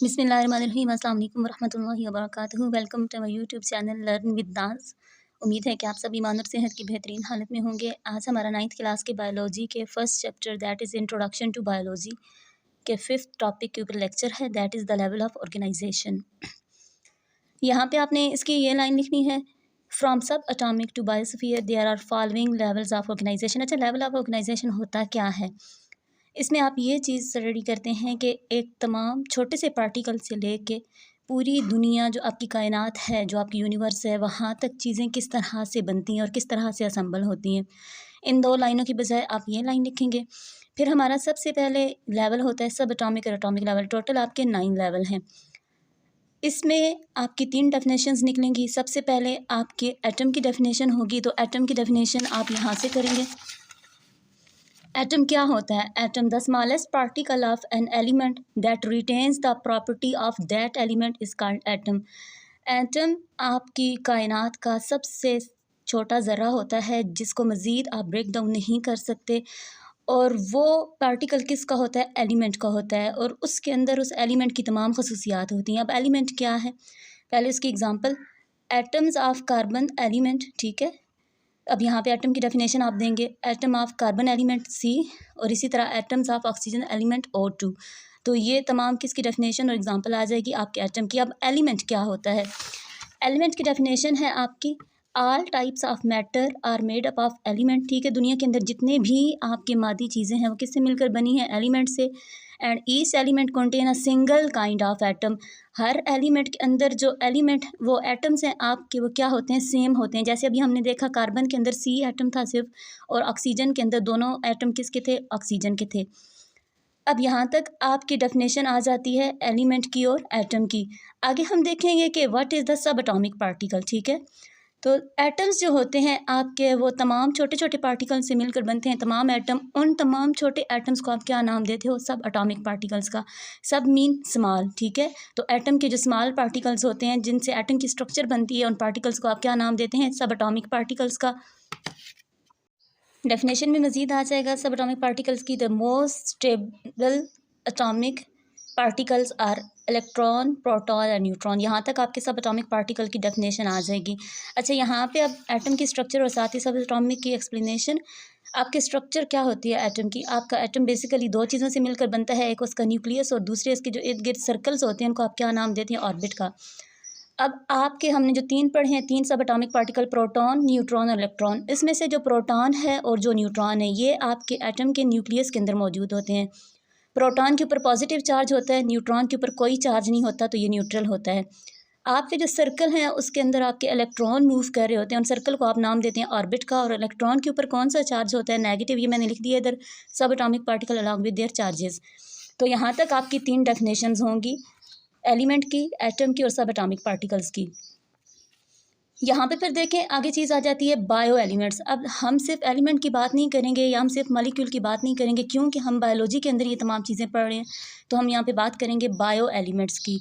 बिस्मिल्लाहिर्रहमानिर्रहीम अस्सलाम वालेकुम रहमतुल्लाहि व बरकातुहू। Welcome to my YouTube channel learn with Naaz. उम्मीद है कि आप सब ईमान और सेहत की बेहतरीन हालत में होंगे। आज हमारा 9th क्लास के बायोलॉजी के first chapter that is introduction to biology के 5th टॉपिक के ऊपर लेक्चर है, that is the level of organisation. यहाँ पे आपने इसकी ये लाइन लिखनी है, from subatomic to biosphere there are following levels of organisation. अच्छा, लेवल ऑफ ऑर्गेनाइजेशन होता क्या है? इसमें आप ये चीज़ स्टडी करते हैं कि एक तमाम छोटे से पार्टिकल से लेके पूरी दुनिया जो आपकी कायनात है, जो आपकी यूनिवर्स है, वहाँ तक चीज़ें किस तरह से बनती हैं और किस तरह से असम्बल होती हैं। इन 2 लाइनों की बजाय आप ये लाइन लिखेंगे। फिर हमारा सबसे पहले लेवल होता है सब एटॉमिक और एटॉमिक लेवल। टोटल आपके 9 लेवल हैं। इसमें आपकी 3 डेफिनेशंस निकलेंगी। सबसे पहले आपके एटम की डेफिनेशन होगी, तो एटम की डेफिनेशन आप यहाँ से करेंगे। एटम क्या होता है? Atom the smallest particle of an element that retains the property of that element is called atom. Atom आपकी कायनात का सबसे छोटा ज़रा होता है जिसको मज़ीद आप ब्रेक डाउन नहीं कर सकते, और वो पार्टिकल किसका होता है? एलिमेंट का होता है, और उसके अंदर उस एलिमेंट की तमाम खसूसियात होती हैं। अब एलिमेंट क्या है? पहले उसकी example, atoms of carbon element, ठीक है। अब यहाँ पे एटम की डेफिनेशन आप देंगे, atom of carbon element C, और इसी तरह atoms of oxygen element O2। तो ये तमाम किसकी डेफिनेशन और एग्जांपल आ जाएगी आपके एटम की। अब एलिमेंट क्या होता है? एलिमेंट की डेफिनेशन है आपकी, all types of matter are made up of element. ठीक है, दुनिया के अंदर जितने भी आपके मादी चीज़ें हैं वो किससे मिलकर बनी हैं? एलिमेंट से। And each element contain a single kind of atom. Her element के अंदर जो एलिमेंट वो एटम्स हैं आपके, वो क्या होते हैं? सेम होते हैं। जैसे अभी हमने देखा कार्बन के अंदर C एटम था सिर्फ, और ऑक्सीजन के अंदर दोनों एटम किसके थे? ऑक्सीजन के थे। अब यहाँ तक आपकी डेफिनेशन आ जाती है एलिमेंट की और एटम की। आगे हम देखेंगे कि what is the sub atomic particle. ठीक है, तो एटम्स जो होते हैं आपके, वो तमाम छोटे छोटे पार्टिकल से मिलकर बनते हैं तमाम एटम। उन तमाम छोटे एटम्स को आप क्या नाम देते हो? सब एटॉमिक पार्टिकल्स का। सब मीन स्मॉल, ठीक है। तो एटम के जो स्मॉल पार्टिकल्स होते हैं जिनसे एटम की स्ट्रक्चर बनती है, उन पार्टिकल्स को आप क्या नाम देते हैं? सब एटॉमिक पार्टिकल्स का। डेफिनेशन में मज़ीद आ जाएगा सब एटॉमिक पार्टिकल्स की, the most stable atomic particles are electron, proton और न्यूट्रॉन। यहाँ तक आपके सब एटॉमिक पार्टिकल की डेफिनेशन आ जाएगी। अच्छा, यहाँ पे अब एटम की स्ट्रक्चर और साथ ही सब एटॉमिक की एक्सप्लेनेशन। आपके स्ट्रक्चर क्या होती है एटम की? आपका एटम बेसिकली 2 चीज़ों से मिलकर बनता है, एक उसका न्यूक्लियस और दूसरे उसके जो इर्द गिर्द सर्कल्स होते हैं उनको आप क्या नाम देते हैं? ऑर्बिट का। अब आपके हमने जो 3 पढ़े हैं, 3 सब एटॉमिक पार्टिकल, प्रोटॉन, न्यूट्रॉन और इलेक्ट्रॉन। इसमें से जो प्रोटॉन है और जो न्यूट्रॉन है ये आपके एटम के न्यूक्लियस के अंदर मौजूद होते हैं। प्रोटॉन के ऊपर पॉजिटिव चार्ज होता है, न्यूट्रॉन के ऊपर कोई चार्ज नहीं होता, तो ये न्यूट्रल होता है। आपके जो सर्कल हैं उसके अंदर आपके इलेक्ट्रॉन मूव कर रहे होते हैं, उन सर्कल को आप नाम देते हैं ऑर्बिट का। और इलेक्ट्रॉन के ऊपर कौन सा चार्ज होता है? नेगेटिव। ये मैंने लिख दिया इधर, सब atomic particle along with their charges. तो यहाँ तक आपकी 3 डेफिनेशंस होंगी, एलिमेंट की, एटम की और सब एटॉमिक पार्टिकल्स की। यहाँ पे फिर देखें आगे चीज़ आ जाती है बायो एलिमेंट्स। अब हम सिर्फ एलिमेंट की बात नहीं करेंगे या हम सिर्फ मॉलिक्यूल की बात नहीं करेंगे, क्योंकि हम बायोलॉजी के अंदर ये तमाम चीज़ें पढ़ रहे हैं, तो हम यहाँ पे बात करेंगे बायो एलिमेंट्स की।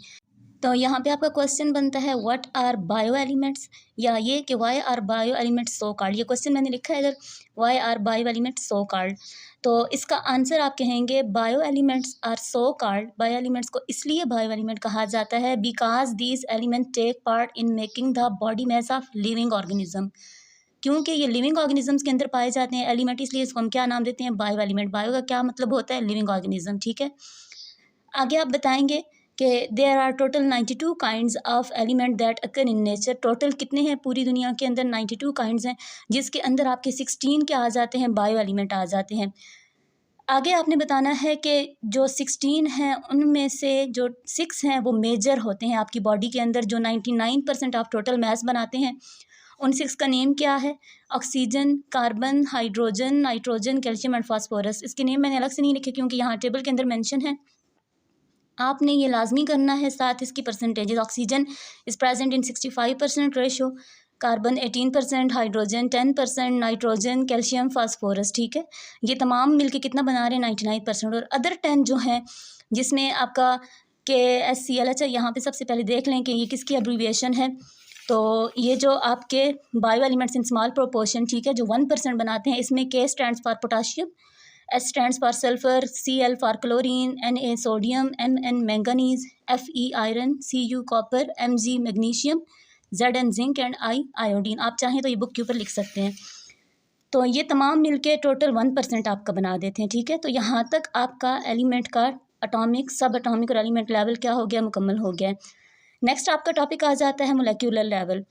तो यहाँ पे आपका क्वेश्चन बनता है व्हाट आर बायो एलिमेंट्स, या ये कि why are bio elements so called. ये क्वेश्चन मैंने लिखा है इधर, why are bio elements so called. तो इसका आंसर आप कहेंगे bio elements are so called, bio elements को इसलिए बायो एलिमेंट कहा जाता है because these element take part in making the body mass of living organism. क्योंकि ये लिविंग ऑर्गेनिजम्स के अंदर पाए जाते हैं एलिमेंट, इसलिए इसको हम क्या नाम देते हैं? Bio element. बायो का क्या मतलब होता है? लिविंग ऑर्गेनिज्म, ठीक है। आगे आप बताएंगे कि there are total 92 kinds of element that occur in nature. Total कितने हैं पूरी दुनिया के अंदर? 92 काइंड्स हैं, जिसके अंदर आपके 16 क्या आ जाते हैं? बायो एलिमेंट आ जाते हैं। आगे आपने बताना है कि जो 16 हैं उनमें से जो 6 हैं वो मेजर होते हैं आपकी बॉडी के अंदर, जो 99% ऑफ टोटल मास बनाते हैं। उन 6 का नेम क्या है? Oxygen, carbon, hydrogen, nitrogen, calcium and phosphorus. इसके नेम मैंने अलग से नहीं लिखे क्योंकि यहाँ टेबल के अंदर मेंशन है, आपने ये लाजमी करना है। साथ इसकी percentage, oxygen is present in 65% ratio, carbon 18%, hydrogen 10%, nitrogen, calcium, phosphorus, ठीक है। ये तमाम मिलके कितना बना रहे हैं? 99%। और अदर 10 जो हैं जिसमें आपका KSCl। अच्छा, यहाँ पे सबसे पहले देख लें कि ये किसकी एब्रीविएशन है। तो ये जो आपके bio elements in small proportion, ठीक है, जो 1% बनाते हैं, इसमें K stands for potassium, S stands for sulfur, Cl for chlorine, Na sodium, Mn manganese, Fe iron, Cu copper, Mg magnesium, Zn zinc and I iodine। आप चाहें तो ये बुक के ऊपर लिख सकते हैं। तो ये तमाम मिलके टोटल 1% आपका बना देते हैं, ठीक है। तो यहाँ तक आपका एलिमेंट का एटॉमिक, सब एटॉमिक और एलिमेंट लेवल क्या हो गया, मुकम्मल हो गया। नेक्स्ट आपका टॉपिक आ जाता है मोलेक्यूलर लेवल।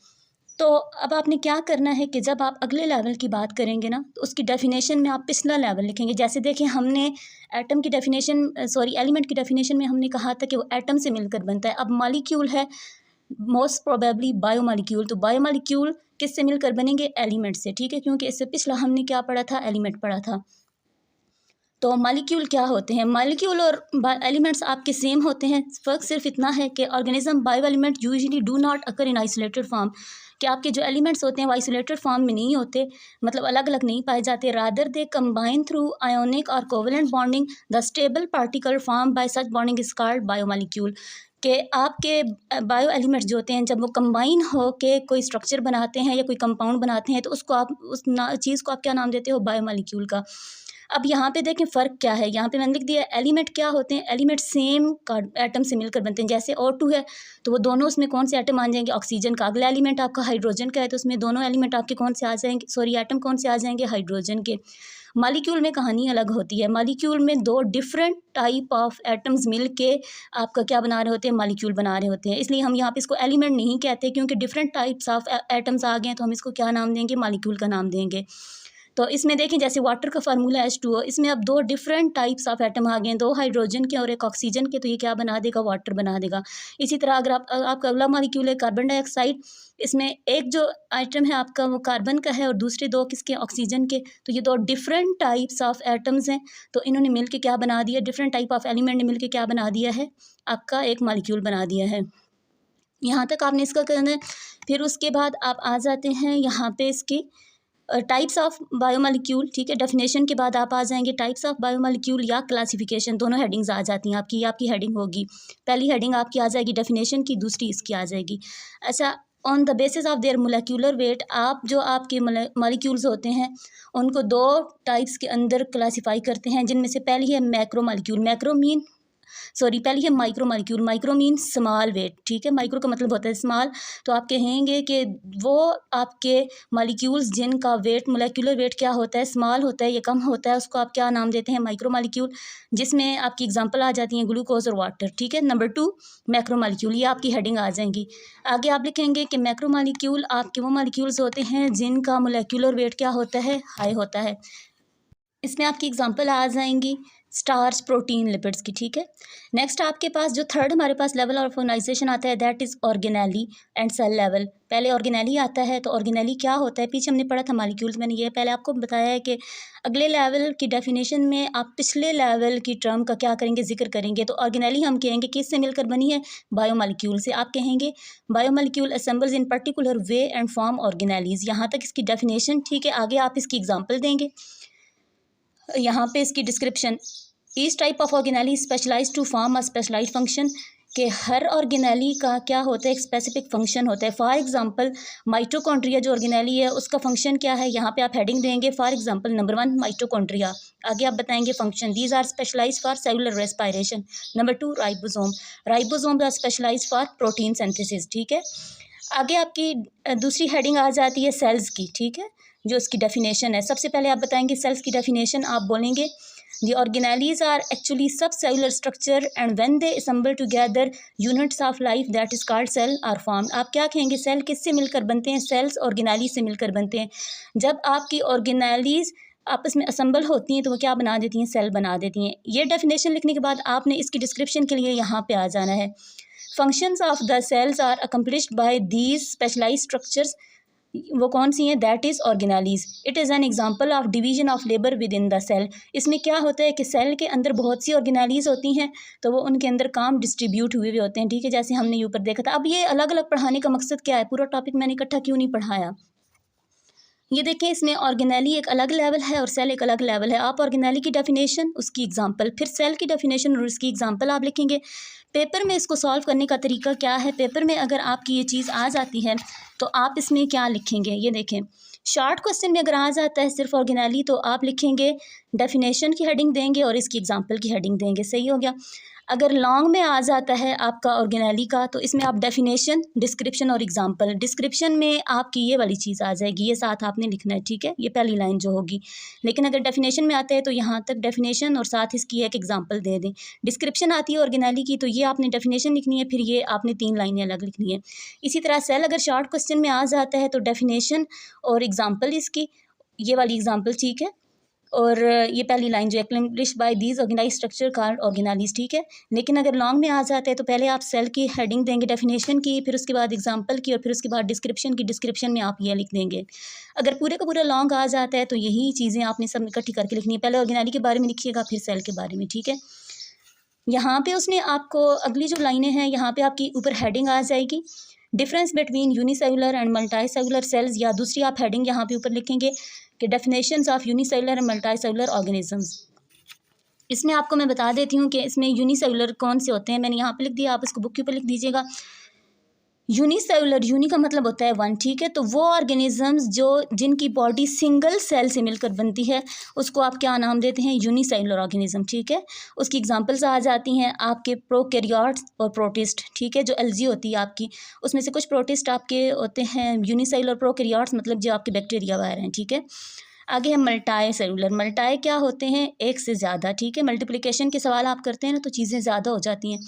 तो अब आपने क्या करना है कि जब आप अगले लेवल की बात करेंगे ना, तो उसकी डेफिनेशन में आप पिछला लेवल लिखेंगे। जैसे देखिए, हमने एटम की डेफिनेशन एलिमेंट की डेफिनेशन में हमने कहा था कि वो एटम से मिलकर बनता है। अब मॉलिक्यूल है मोस्ट प्रोबेबली बायोमॉलिक्यूल, तो बायोमॉलिक्यूल किससे मिलकर बनेंगे, एलिमेंट से, ठीक है, क्योंकि इससे पिछला हमने क्या पढ़ा था, एलिमेंट पढ़ा था। तो मॉलिक्यूल क्या होते हैं, मॉलिक्यूल और एलिमेंट्स आपके सेम होते हैं। फ़र्क सिर्फ इतना है कि organism bio element usually do not occur in isolated form, कि आपके जो एलिमेंट्स होते हैं वो आइसोलेटेड फॉर्म में नहीं होते, मतलब अलग अलग नहीं पाए जाते। Rather they combine through ionic और covalent bonding, the stable particle form by such bonding is called biomolecule. कि आपके बायो एलिमेंट्स जो होते हैं जब वो कंबाइन हो के कोई स्ट्रक्चर बनाते हैं या कोई कंपाउंड बनाते हैं, तो उसको आप उस चीज़ को आप क्या नाम देते हो, बायोमॉलिक्यूल का। अब यहाँ पे देखें फ़र्क क्या है, यहाँ पे मैंने लिख दिया एलिमेंट क्या होते हैं, एलिमेंट सेम एटम से मिलकर बनते हैं। जैसे O2 है तो वो दोनों उसमें कौन से एटम आ जाएंगे, ऑक्सीजन का। अगला एलिमेंट आपका हाइड्रोजन का है तो उसमें दोनों एलिमेंट आपके कौन से आ जाएंगे, एटम कौन से आ जाएंगे, हाइड्रोजन के। मॉलिक्यूल में कहानी अलग होती है। मॉलिक्यूल में दो डिफरेंट टाइप ऑफ एटम्स मिल के आपका क्या बना रहे होते हैं, मॉलिक्यूल बना रहे होते हैं। इसलिए हम यहाँ पे इसको एलिमेंट नहीं कहते, क्योंकि डिफरेंट टाइप्स ऑफ एटम्स आ गए हैं, तो हम इसको क्या नाम देंगे, मॉलिक्यूल का नाम देंगे। तो इसमें देखें, जैसे वाटर का फार्मूला H2O, इसमें अब दो डिफरेंट टाइप्स ऑफ एटम आ गए हैं, दो हाइड्रोजन के और एक ऑक्सीजन के, तो ये क्या बना देगा, वाटर बना देगा। इसी तरह अगर आपका अगला मॉलिक्यूल है कार्बन डाइऑक्साइड, इसमें एक जो आइटम है आपका वो कार्बन का है और दूसरे दो किसके, ऑक्सीजन के। तो ये दो डिफरेंट टाइप्स ऑफ एटम्स हैं, तो इन्होंने मिलकर क्या बना दिया, डिफरेंट टाइप ऑफ एलिमेंट ने मिलकर क्या बना दिया है, आपका एक मॉलिक्यूल बना दिया है। यहाँ तक आपने इसका करना है। फिर उसके बाद आप आ जाते हैं यहाँ पे इसकी टाइप्स ऑफ बायोमॉलिक्यूल, ठीक है। डेफिनेशन के बाद आप आ जाएंगे टाइप्स ऑफ बायोमॉलिक्यूल या क्लासिफिकेशन, दोनों हेडिंग्स आ जाती हैं आपकी हेडिंग होगी। पहली हेडिंग आपकी आ जाएगी डेफिनेशन की, दूसरी इसकी आ जाएगी। अच्छा, on the basis of their molecular weight, आप जो आपके मॉलिक्यूल्स होते हैं उनको दो टाइप्स के अंदर क्लासीफाई करते हैं, जिनमें से पहली है मैक्रो मॉलिक्यूल, पहली है micromolecule. Micro mean small weight, ठीक है, माइक्रो का मतलब होता है स्मॉल। तो आप कहेंगे कि वो आपके मॉलिक्यूल्स जिनका वेट, मोलेक्यूलर वेट क्या होता है, स्मॉल होता है या कम होता है, उसको आप क्या नाम देते हैं, माइक्रो मॉलिक्यूल, जिसमें आपकी एग्जांपल आ जाती हैं ग्लूकोज और वाटर, ठीक है। नंबर 2 मैक्रो मॉलिक्यूल, ये आपकी हेडिंग आ जाएंगी। आगे आप लिखेंगे कि मैक्रो मॉलिक्यूल आपके वो मॉलिक्यूल्स होते हैं जिनका मोलेक्यूलर वेट क्या होता है, हाई होता है। इसमें आपकी एग्जांपल आ जाएंगी स्टार्च, प्रोटीन, लिपिड्स की, ठीक है। नेक्स्ट आपके पास जो थर्ड हमारे पास लेवल ऑफ ऑर्गेनाइजेशन आता है, that is organelle and cell level. पहले ऑर्गेनेली आता है, तो ऑर्गेनेली क्या होता है, पीछे हमने पढ़ा था मॉलिक्यूल्स, मैंने ये पहले आपको बताया है कि अगले लेवल की डेफिनेशन में आप पिछले लेवल की टर्म का क्या करेंगे, जिक्र करेंगे। तो ऑर्गेनेली हम कहेंगे किससे मिलकर बनी है, बायोमॉलिक्यूल से। आप कहेंगे biomolecule assembles in particular way and form organelles. यहाँ तक इसकी डेफिनेशन, ठीक है। आगे आप इसकी एग्जाम्पल देंगे, यहाँ पे इसकी description, each type of organelle specialise to form a specialise function, कि हर ऑर्गेनेली का क्या होता है, एक स्पेसिफिक फंक्शन होता है। फॉर एग्जांपल माइटोकॉन्ड्रिया जो ऑर्गेनेली है उसका फंक्शन क्या है, यहाँ पे आप हेडिंग देंगे फॉर एग्जांपल नंबर 1 माइटोकॉन्ड्रिया। आगे आप बताएंगे function, these are specialise for cellular respiration. Number 2 ribosome are specialise for protein synthesis, ठीक है। आगे आपकी दूसरी हेडिंग आ जाती है सेल्स की, ठीक है, जो इसकी डेफिनेशन है। सबसे पहले आप बताएंगे सेल्स की डेफिनेशन, आप बोलेंगे The organelles are actually subcellular structure and when they assemble together units of life that is called cell are formed। आप क्या कहेंगे, सेल किससे मिलकर बनते हैं, सेल्स ऑर्गेनेली से मिलकर बनते हैं। जब आपकी ऑर्गेनेलीज आपस में असम्बल होती हैं तो वो क्या बना देती हैं, सेल बना देती हैं। ये डेफिनेशन लिखने के बाद आपने इसकी डिस्क्रिप्शन के लिए यहाँ पे आ जाना है। Functions of the cells are accomplished by these specialised structures, वो कौन सी हैं, that is organelles. It is an example of division of labour within the cell. इसमें क्या होता है कि सेल के अंदर बहुत सी ऑर्गेनेलीज होती हैं, तो वो उनके अंदर काम डिस्ट्रीब्यूट हुए हुए होते हैं, ठीक है, जैसे हमने ऊपर देखा था। अब ये अलग अलग पढ़ाने का मकसद क्या है, पूरा टॉपिक मैंने इकट्ठा क्यों नहीं पढ़ाया। ये देखें, इसमें ऑर्गेनेली एक अलग लेवल है और सेल एक अलग लेवल है। आप ऑर्गेनेली की डेफिनेशन, उसकी एग्जांपल, फिर सेल की डेफिनेशन और उसकी एग्जांपल आप लिखेंगे। पेपर में इसको सॉल्व करने का तरीका क्या है, पेपर में अगर आपकी ये चीज़ आ जाती है तो आप इसमें क्या लिखेंगे, ये देखें शॉर्ट क्वेश्चन में अगर आ जाता है सिर्फ ऑर्गेनाली तो आप लिखेंगे डेफिनेशन की हेडिंग देंगे और इसकी एग्जांपल की हेडिंग देंगे, सही हो गया। अगर लॉन्ग में आ जाता है आपका ऑर्गेनाली का तो इसमें आप डेफिनेशन, डिस्क्रिप्शन और एग्जांपल, डिस्क्रिप्शन में आपकी ये वाली चीज़ आ जाएगी, ये साथ आपने लिखना है, ठीक है, ये पहली लाइन जो होगी। लेकिन अगर डेफिनेशन में आता है तो यहाँ तक डेफिनेशन और साथ इसकी एक एग्जांपल दे दें। डिस्क्रिप्शन आती है ऑर्गेनाली की तो ये आपने डेफिनेशन लिखनी है, फिर ये आपने 3 लाइनें अलग लिखनी है। इसी तरह सेल अगर शॉर्ट क्वेश्चन में आ जाता है तो डेफिनेशन और एग्जांपल इसकी, ये वाली एग्जांपल, ठीक है, और ये पहली लाइन जो accomplish by these organise structure called organelles, ठीक है। लेकिन अगर लॉन्ग में आ जाते हैं तो पहले आप सेल की हेडिंग देंगे डेफिनेशन की, फिर उसके बाद एग्जांपल की और फिर उसके बाद डिस्क्रिप्शन की। डिस्क्रिप्शन में आप ये लिख देंगे। अगर पूरे का पूरा लॉन्ग आ जाता है तो यही चीज़ें आपने सब इकट्ठी करके लिखनी है, पहले ऑर्गेनाली के बारे में लिखिएगा फिर सेल के बारे में, ठीक है। यहाँ पे उसने आपको अगली जो लाइनें हैं यहाँ पे आपकी ऊपर हेडिंग आ जाएगी, difference between unicellular and multicellular cells, या दूसरी आप हेडिंग यहाँ पे ऊपर लिखेंगे कि definitions of unicellular and multicellular organisms. इसमें आपको मैं बता देती हूँ कि इसमें यूनिसेलुलर कौन से होते हैं, मैंने यहाँ पे लिख दिया, आप इसको बुक के ऊपर लिख दीजिएगा। यूनिसेलुलर, यूनि का मतलब होता है 1, ठीक है, तो वो ऑर्गेनिजम्स जो जिनकी बॉडी सिंगल सेल से मिलकर बनती है उसको आप क्या नाम देते हैं, यूनिसेलुलर ऑर्गेनिज्म, ठीक है। उसकी एग्जांपल्स आ जाती हैं आपके प्रोकैरियोट्स और प्रोटिस्ट, ठीक है, जो एल्गी होती है आपकी, उसमें से कुछ प्रोटिस्ट आपके होते हैं यूनिसेलुलर, प्रोकैरियोट्स मतलब जो आपके बैक्टीरिया वगैरह हैं, ठीक है। आगे है मल्टाई सेलुलर, मल्टाई क्या होते हैं, एक से ज़्यादा, ठीक है। मल्टीप्लिकेशन के सवाल आप करते हैं ना तो चीज़ें ज़्यादा हो जाती हैं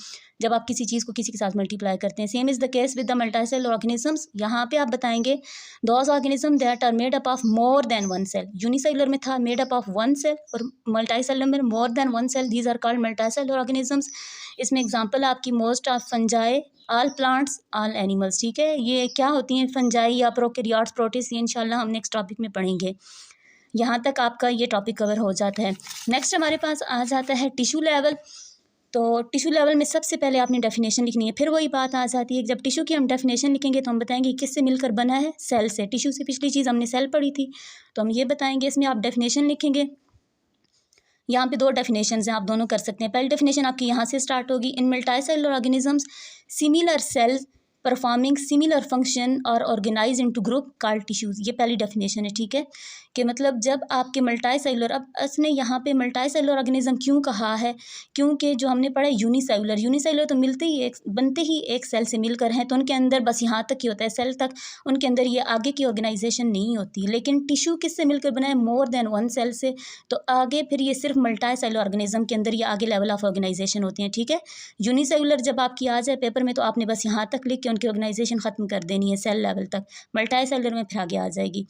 जब आप किसी चीज़ को किसी के साथ मल्टीप्लाई करते हैं। Same is the case with the multicellular organisms. यहाँ पे आप बताएंगे those organism that are made up of more than 1 cell. Unicellular में था मेड अप ऑफ 1 सेल और मल्टीसेलुलर में more than 1 cell, these are called multicellular organisms. इसमें example आपकी most of fungi, all plants, all animals, ठीक है। ये क्या होती हैं फंजाई या प्रोकैरियोट्स, प्रोटिस्ट, ये इंशाल्लाह हम नेक्स्ट टॉपिक में पढ़ेंगे। यहाँ तक आपका ये टॉपिक कवर हो जाता है। नेक्स्ट हमारे पास आ जाता है टिश्यू लेवल। तो टिश्यू लेवल में सबसे पहले आपने डेफिनेशन लिखनी है, फिर वही बात आ जाती है जब टिश्यू की हम डेफिनेशन लिखेंगे तो हम बताएंगे किससे मिलकर बना है, सेल से। टिश्यू से पिछली चीज़ हमने सेल पढ़ी थी तो हम ये बताएंगे, इसमें आप डेफिनेशन लिखेंगे। यहाँ पे 2 डेफिनेशंस हैं, आप दोनों कर सकते हैं। पहली डेफिनेशन आपकी यहाँ से स्टार्ट होगी, in multicellular organisms similar cells performing similar function और organize into group called tissues. ये पहली डेफिनेशन है, ठीक है, कि मतलब जब आपके मल्टीसेलुलर, अब इसने यहाँ पे मल्टीसेलुलर ऑर्गेनिज्म क्यों कहा है, क्योंकि जो हमने पढ़ा यूनिसेलुलर, यूनिसेलुलर तो मिलते ही एक बनते ही एक सेल से मिलकर हैं, तो उनके अंदर बस यहाँ तक ही होता है सेल तक, उनके अंदर ये आगे की ऑर्गेनाइजेशन नहीं होती। लेकिन टिश्यू किससे मिलकर बना है, मोर देन 1 सेल से, तो आगे फिर ये सिर्फ मल्टीसेलुलर ऑर्गेनिज्म के अंदर ये आगे लेवल ऑफ ऑर्गेनाइजेशन होती है, ठीक है। यूनिसेलुलर जब आपकी आ जाए पेपर में तो आपने बस यहाँ तक लिख के उनकी ऑर्गेनाइजेशन ख़त्म कर देनी है सेल लेवल तक, मल्टीसेलुलर में फिर आगे आ जाएगी।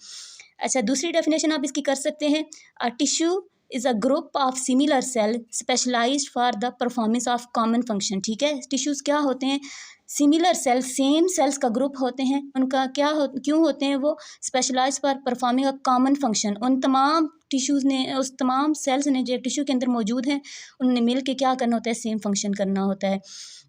अच्छा, दूसरी डेफिनेशन आप इसकी कर सकते हैं, a tissue is a group of similar cell specialised for the performance of common function, ठीक है। टिश्यूज़ क्या होते हैं, सिमिलर सेल्स, सेम सेल्स का ग्रुप होते हैं, उनका क्या क्यों होते हैं वो, specialise for performing a common function. उन तमाम टिश्यूज़ ने, उस तमाम सेल्स ने जो टिश्यू के अंदर मौजूद हैं उनने मिल के क्या करना होता है, सेम फंक्शन करना होता है।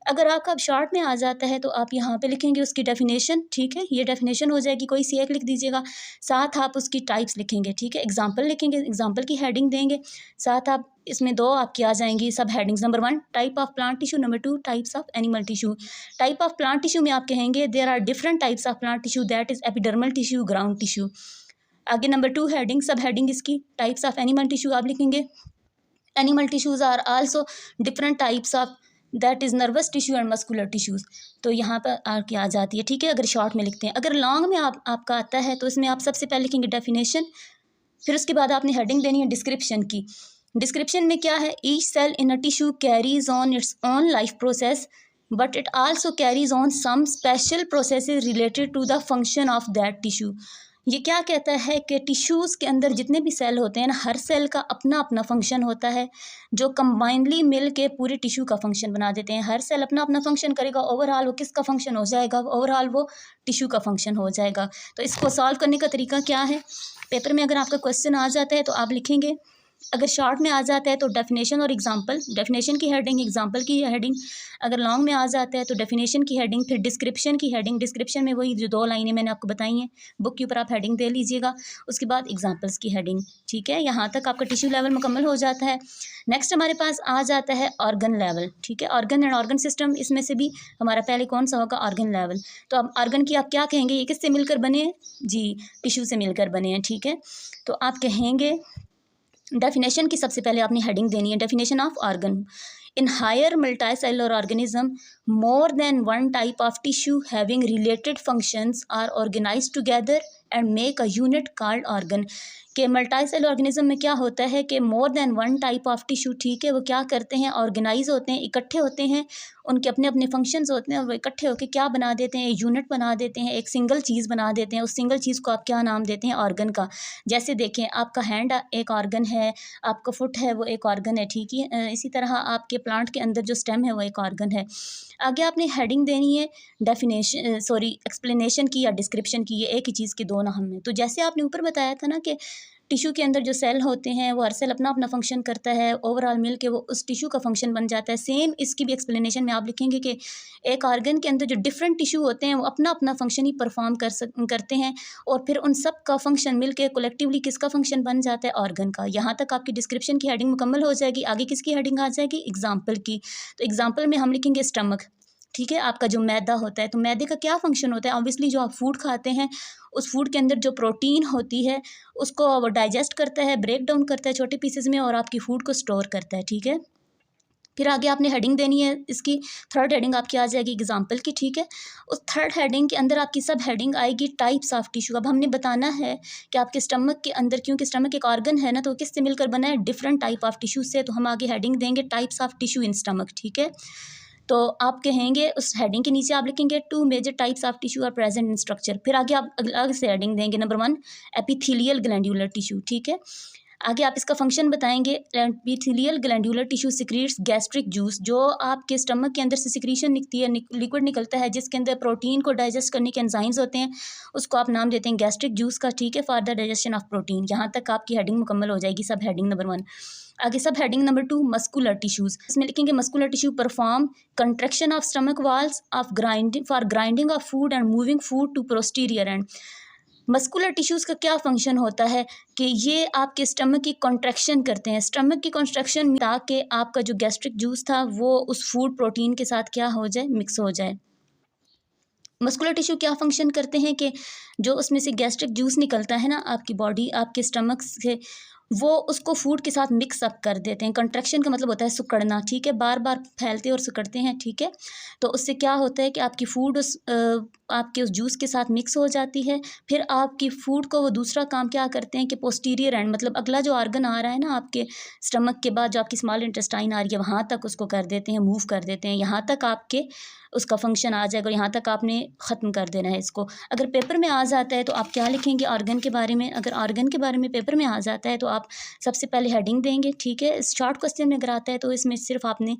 अगर आपका शॉर्ट में आ जाता है तो आप यहाँ पे लिखेंगे उसकी डेफिनेशन, ठीक है, ये डेफिनेशन हो जाएगी, कोई सी एक लिख दीजिएगा, साथ आप उसकी टाइप्स लिखेंगे, ठीक है, एग्जांपल लिखेंगे, एग्जांपल की हेडिंग देंगे, साथ आप इसमें 2 आपकी आ जाएंगी सब headings, number 1 type of plant tissue, number 2 types of animal tissue. Type of plant tissue में आप कहेंगे there are different types of plant tissue, that is epidermal tissue, ground tissue. आगे नंबर 2 हेडिंग, सब हेडिंग इसकी types of animal tissue आप लिखेंगे, animal tissues are also different types of that is nervous tissue and muscular tissues. तो यहाँ पर आके आ जाती है, ठीक है, अगर शॉर्ट में लिखते हैं। अगर लॉन्ग में आपका आता है तो इसमें आप सबसे पहले लिखेंगे डेफिनेशन, फिर उसके बाद आपने हेडिंग देनी है डिस्क्रिप्शन की। डिस्क्रिप्शन में क्या है, each cell in a tissue carries on its own life process but it also carries on some special processes related to the function of that tissue. ये क्या कहता है कि टिश्यूज़ के अंदर जितने भी सेल होते हैं ना, हर सेल का अपना अपना फंक्शन होता है जो कंबाइनली मिल के पूरे टिश्यू का फंक्शन बना देते हैं। हर सेल अपना अपना फंक्शन करेगा, ओवरऑल वो किसका फंक्शन हो जाएगा, ओवरऑल वो टिश्यू का फंक्शन हो जाएगा। तो इसको सॉल्व करने का तरीका क्या है, पेपर में अगर आपका क्वेश्चन आ जाता है तो आप लिखेंगे अगर शॉर्ट में आ जाता है तो डेफिनेशन और एग्जांपल, डेफिनेशन की हेडिंग, एग्जांपल की हेडिंग। अगर लॉन्ग में आ जाता है तो डेफिनेशन की हेडिंग, फिर डिस्क्रिप्शन की हेडिंग, डिस्क्रिप्शन में वही जो 2 लाइनें मैंने आपको बताई हैं बुक के ऊपर आप हेडिंग दे लीजिएगा। उसके बाद एग्जांपल्स की हेडिंग, ठीक है। यहाँ तक आपका टिश्यू लेवल मुकम्मल हो जाता है। नेक्स्ट हमारे पास आ जाता है ऑर्गन लेवल, ठीक है। ऑर्गन एंड ऑर्गन सिस्टम, इसमें से भी हमारा पहले कौन सा होगा, ऑर्गन लेवल। तो अब ऑर्गन की आप क्या कहेंगे, ये किससे मिलकर बने हैं जी, टिश्यू से मिलकर बने हैं, ठीक है। तो आप कहेंगे डेफिनेशन की सबसे पहले आपने हेडिंग देनी है, definition of organ. In higher multicellular organism more than one type of tissue having related functions are organized together and make a unit called organ। कि मल्टीसेलुलर ऑर्गेनिज्म में क्या होता है कि more than one type of tissue, ठीक है, वो क्या करते हैं, ऑर्गेनाइज होते हैं, इकट्ठे होते हैं, उनके अपने अपने फंक्शंस होते हैं और वो इकट्ठे होकर क्या बना देते हैं, यूनिट बना देते हैं, एक सिंगल चीज़ बना देते हैं। उस सिंगल चीज़ को आप क्या नाम देते हैं, ऑर्गन का। जैसे देखें, आपका हैंड एक ऑर्गन है, आपका फुट है वो एक ऑर्गन है, ठीक है। इसी तरह आपके प्लांट के अंदर जो स्टेम है वो एक ऑर्गन है। आगे आपने हेडिंग देनी है डेफिनेशन एक्सप्लेनेशन की या डिस्क्रिप्शन की, ये एक ही चीज़ के 2 नाम हैं। तो जैसे आपने ऊपर बताया था ना कि टिश्यू के अंदर जो सेल होते हैं वो हर सेल अपना अपना फंक्शन करता है, ओवरऑल मिल के वो उस टिश्यू का फंक्शन बन जाता है। सेम इसकी भी एक्सप्लेनेशन में आप लिखेंगे कि एक ऑर्गन के अंदर जो डिफरेंट टिश्यू होते हैं वो अपना अपना फंक्शन ही परफॉर्म करते हैं और फिर उन सब का फंक्शन मिल के कोलेक्टिवली किसका फंक्शन बन जाता है, ऑर्गन का। यहाँ तक आपकी डिस्क्रिप्शन की हेडिंग मुकम्मल हो जाएगी। आगे किसकी हेडिंग आ जाएगी, एग्जाम्पल की। तो एग्जाम्पल में हम लिखेंगे स्टमक, ठीक है। आपका जो मैदा होता है, तो मैदे का क्या फंक्शन होता है, ऑब्वियसली जो आप फूड खाते हैं उस फूड के अंदर जो प्रोटीन होती है उसको वो डाइजेस्ट करता है, ब्रेक डाउन करता है छोटे पीसेस में और आपकी फूड को स्टोर करता है, ठीक है। फिर आगे आपने हेडिंग देनी है, इसकी थर्ड हेडिंग आपकी आ जाएगी एग्जाम्पल की, ठीक है। उस थर्ड हेडिंग के अंदर आपकी सब हेडिंग आएगी टाइप्स ऑफ टिश्यू। अब हमने बताना है कि आपके स्टमक के अंदर, क्योंकि स्टमक एक ऑर्गन है ना, तो किससे मिलकर बना है, डिफरेंट टाइप ऑफ टिश्यू से। तो हम आगे हेडिंग देंगे types of tissue in stomach, ठीक है। तो आप कहेंगे उस हेडिंग के नीचे आप लिखेंगे 2 major types of tissue are present in structure. फिर आगे आप अलग से हेडिंग देंगे नंबर 1 एपिथेलियल ग्लैंडुलर टिश्यू, ठीक है। आगे आप इसका फंक्शन बताएंगे, epithelial glandular tissue secretes gastric juice. जो आपके स्टमक के अंदर से सिक्रीशन निकलती है, लिक्विड निकलता है जिसके अंदर प्रोटीन को डाइजेस्ट करने के एंजाइम्स होते हैं, उसको आप नाम देते हैं गैस्ट्रिक जूस का, ठीक है, for the digestion of protein. यहाँ तक आपकी हेडिंग मुकम्मल हो जाएगी, सब हेडिंग नंबर 1। आगे सब हेडिंग नंबर 2 मस्कुलर टिश्यूज़, इसमें लिखेंगे muscular tissue perform contraction of stomach walls of grinding for grinding of food and moving food to posterior end. Muscular tissues का क्या फंक्शन होता है कि ये आपके स्टमक की कॉन्ट्रैक्शन करते हैं, स्टमक की कॉन्ट्रैक्शन, ताकि आपका जो गैस्ट्रिक जूस था वो उस फूड प्रोटीन के साथ क्या हो जाए, मिक्स हो जाए। मस्कुलर टिश्यू क्या फंक्शन करते हैं कि जो उसमें से गैस्ट्रिक जूस निकलता है ना आपकी बॉडी, आपके स्टमक से, वो उसको फूड के साथ मिक्स अप कर देते हैं। कंट्रैक्शन का मतलब होता है सिकुड़ना, ठीक है, बार बार फैलते और सिकुड़ते हैं, ठीक है। तो उससे क्या होता है कि आपकी फूड आपके उस जूस के साथ मिक्स हो जाती है। फिर आपकी फूड को वो दूसरा काम क्या करते हैं कि पोस्टीरियर एंड, मतलब अगला जो ऑर्गन आ रहा है ना आपके स्टमक के बाद, जो आपकी स्मॉल इंटेस्टाइन आ रही है, वहाँ तक उसको कर देते हैं, मूव कर देते हैं, यहाँ तक आपके उसका फंक्शन आ जाएगा और यहाँ तक आपने ख़त्म कर देना है इसको। अगर पेपर में आ जाता है तो आप क्या लिखेंगे ऑर्गन के बारे में, अगर ऑर्गन के बारे में पेपर में आ जाता है तो आप सबसे पहले हेडिंग देंगे, ठीक है। शॉर्ट क्वेश्चन में अगर आता है तो इसमें सिर्फ आपने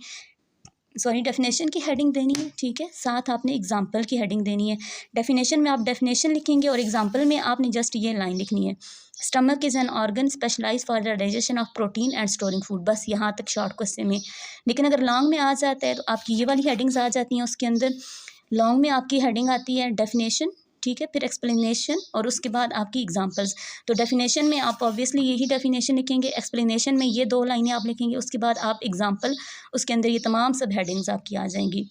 डेफिनेशन की हेडिंग देनी है, ठीक है, साथ आपने एग्जाम्पल की हेडिंग देनी है। डेफिनेशन में आप डेफिनेशन लिखेंगे और एग्जाम्पल में आपने जस्ट ये लाइन लिखनी है, stomach is an organ specialise for the digestion of protein and storing food. बस यहाँ तक शॉर्ट क्वेश्चन में। लेकिन अगर लॉन्ग में आ जाता है तो आपकी ये वाली हेडिंग्स आ जाती हैं, उसके अंदर लॉन्ग में आपकी हेडिंग आती है डेफिनेशन, ठीक है, फिर एक्सप्लेनेशन और उसके बाद आपकी एग्जांपल्स। तो डेफिनेशन में आप ऑब्वियसली यही डेफिनेशन लिखेंगे, एक्सप्लेनेशन में ये 2 लाइनें आप लिखेंगे, उसके बाद आप एग्जांपल, उसके अंदर ये तमाम सब हेडिंग्स आपकी आ जाएंगी।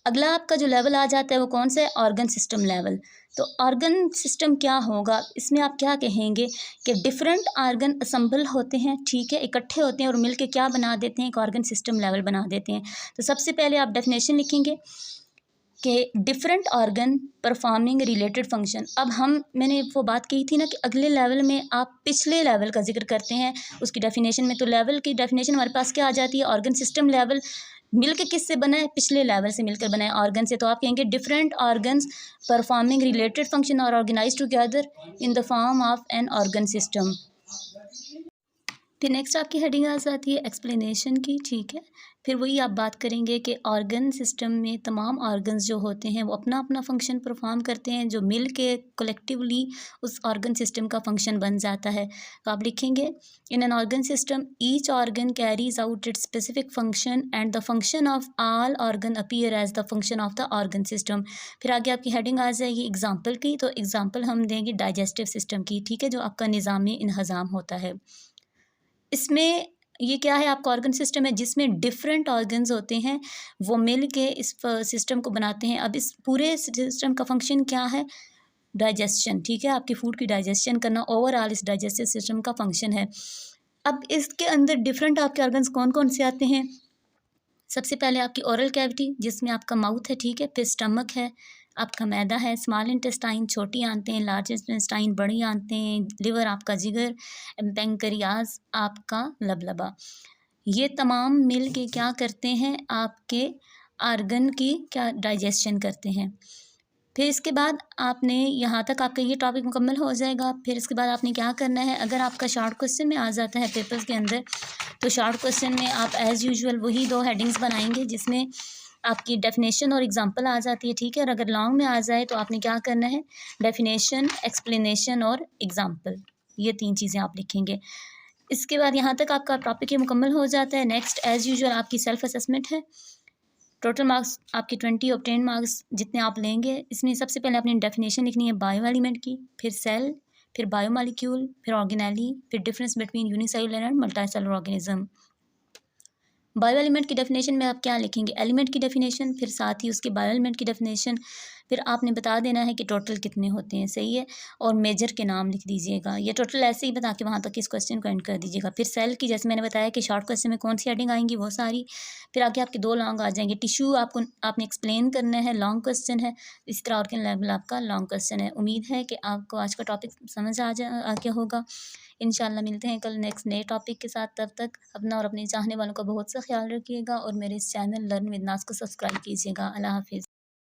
अगला आपका जो लेवल आ जाता है वो कौन सा है, ऑर्गन सिस्टम लेवल। तो ऑर्गन सिस्टम क्या होगा, इसमें आप क्या कहेंगे कि डिफरेंट ऑर्गन असम्बल होते हैं, ठीक है, इकट्ठे होते हैं और मिलके क्या बना देते हैं, एक ऑर्गन सिस्टम लेवल बना देते हैं। तो सबसे पहले आप डेफिनेशन लिखेंगे कि different organ performing related function. अब मैंने वो बात कही थी ना कि अगले लेवल में आप पिछले लेवल का जिक्र करते हैं उसकी डेफिनेशन में। तो लेवल की डेफिनेशन हमारे पास क्या आ जाती है, ऑर्गन सिस्टम लेवल मिलकर किससे बना है, पिछले लेवल से मिलकर बना है, ऑर्गन से। तो आप कहेंगे different organs performing related function और organize together in the form of an organ system. फिर नेक्स्ट आपकी हेडिंग आ जाती है एक्सप्लेनेशन की, ठीक है। फिर वही आप बात करेंगे कि ऑर्गन सिस्टम में तमाम ऑर्गन्स जो होते हैं वो अपना अपना फंक्शन परफॉर्म करते हैं, जो मिल के कलेक्टिवली उस ऑर्गन सिस्टम का फंक्शन बन जाता है। तो आप लिखेंगे in an organ system each organ carries out its specific function and the function of all organ appear as the function of the organ system. फिर आगे आपकी हेडिंग आ जाएगी एग्जाम्पल की, तो एग्जाम्पल हम देंगे डाइजेस्टिव सिस्टम की, ठीक है, जो आपका निज़ाम इंहज़ाम होता है। इसमें ये क्या है, आपका ऑर्गन सिस्टम है जिसमें डिफरेंट ऑर्गन्स होते हैं, वो मिल के इस सिस्टम को बनाते हैं। अब इस पूरे सिस्टम का फंक्शन क्या है, डाइजेशन, ठीक है, आपके फूड की डाइजेशन करना ओवरऑल इस डाइजेस्टिव सिस्टम का फंक्शन है। अब इसके अंदर डिफरेंट आपके ऑर्गन्स कौन कौन से आते हैं। सबसे पहले आपकी ओरल कैविटी जिसमें आपका माउथ है, ठीक है, फिर स्टमक है, आपका मैदा है, स्मॉल इंटेस्टाइन छोटी आंतें, लार्ज इंटेस्टाइन बड़ी आंतें, लिवर आपका जिगर, पेंक्रियाज आपका लबलबा। ये तमाम मिल के क्या करते हैं, आपके आर्गन की क्या डाइजेशन करते हैं। फिर इसके बाद आपने यहाँ तक आपका ये टॉपिक मुकम्मल हो जाएगा। फिर इसके बाद आपने क्या करना है, अगर आपका शॉर्ट क्वेश्चन में आ जाता है पेपर्स के अंदर, तो शॉर्ट क्वेश्चन में आप एज़ यूजुअल वही 2 हेडिंग्स बनाएंगे जिसमें आपकी डेफिनेशन और एग्जांपल आ जाती है, ठीक है। और अगर लॉन्ग में आ जाए तो आपने क्या करना है, डेफिनेशन, एक्सप्लेनेशन और एग्जांपल, ये 3 चीज़ें आप लिखेंगे। इसके बाद यहाँ तक आपका टॉपिक ये मुकम्मल हो जाता है। नेक्स्ट एज़ यूजुअल आपकी सेल्फ असेसमेंट है। टोटल मार्क्स आपके 20 और 10 मार्क्स जितने आप लेंगे, इसमें सबसे पहले आपने डेफिनेशन लिखनी है बायो एलिमेंट की, फिर सेल, फिर बायोमॉलिक्यूल, फिर ऑर्गेनेली, फिर difference between unicellular and multicellular organism. Bio element की डेफिनेशन में आप क्या लिखेंगे, एलिमेंट की डेफिनेशन, फिर साथ ही उसके बायो एलिमेंट की डेफिनेशन, फिर आपने बता देना है कि टोटल कितने होते हैं, सही है, और मेजर के नाम लिख दीजिएगा। ये टोटल ऐसे ही बता के वहाँ तक इस क्वेश्चन को एंड कर दीजिएगा। फिर सेल की जैसे मैंने बताया कि शॉर्ट क्वेश्चन में कौन सी हेडिंग आएंगी वो सारी, फिर आगे आपके 2 लॉन्ग आ जाएंगे। टिश्यू आपने एक्सप्लेन करना है, लॉन्ग क्वेश्चन है। इसी तरह ऑर्गन लेवल आपका लॉन्ग क्वेश्चन है। उम्मीद है कि आपको आज का टॉपिक समझ आ गया होगा। इंशाल्लाह मिलते हैं कल नेक्स्ट नए टॉपिक के साथ। तब तक अपना और अपने चाहने वालों का बहुत सा ख्याल रखिएगा और मेरे इस चैनल लर्न विद नाज को सब्सक्राइब कीजिएगा। अल्लाह हाफिज़।